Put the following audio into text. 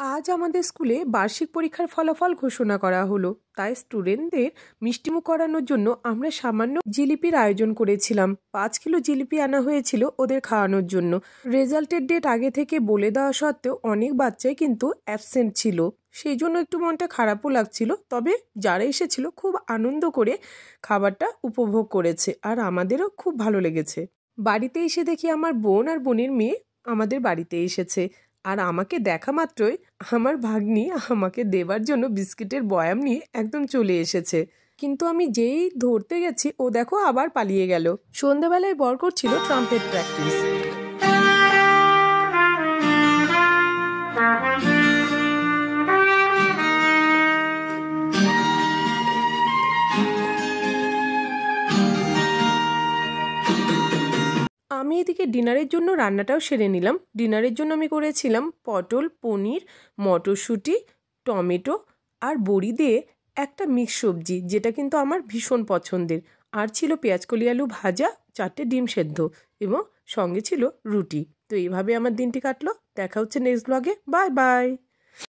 আজ আমাদের স্কুলে বার্ষিক পরীক্ষার ফলাফল ঘোষণা করা হলো। তাই স্টুডেন্টদের মিষ্টিমুখ করানোর জন্য আমরা সামান্য জিলিপির আয়োজন করেছিলাম। 5 কিলো জিলিপি আনা হয়েছিল ওদের খাওয়ানোর জন্য। রেজাল্টের ডেট আগে থেকে বলে দেওয়া সত্ত্বেও অনেক বাচ্চাই কিন্তু অ্যাবসেন্ট ছিল, সেই জন্য একটু মনটা খারাপও লাগছিল। তবে যারা এসেছিল খুব আনন্দ করে খাবারটা উপভোগ করেছে, আর আমাদেরও খুব ভালো লেগেছে। বাড়িতে এসে দেখি আমার বোন আর বোনের মেয়ে আমাদের বাড়িতে এসেছে, আর আমাকে দেখা মাত্রই আমার ভাগ্নি আমাকে দেবার জন্য বিস্কিটের বয়াম নিয়ে একদম চলে এসেছে। কিন্তু আমি যেই ধরতে গেছি ও দেখো আবার পালিয়ে গেল। সন্ধ্যাবেলায় বর করছিল ট্রাম্পেট প্র্যাকটিস। আমি এদিকে ডিনারের জন্য রান্নাটাও সেরে নিলাম। ডিনারের জন্য আমি করেছিলাম পটল, পনির, মটরশুঁটি, টমেটো আর বড়ি দিয়ে একটা মিক্স সবজি, যেটা কিন্তু আমার ভীষণ পছন্দের। আর ছিল পেঁয়াজকলি আলু ভাজা, 4টে ডিম সেদ্ধ এবং সঙ্গে ছিল রুটি। তো এইভাবে আমার দিনটি কাটলো। দেখা হচ্ছে নেক্সট ব্লগে। Bye bye.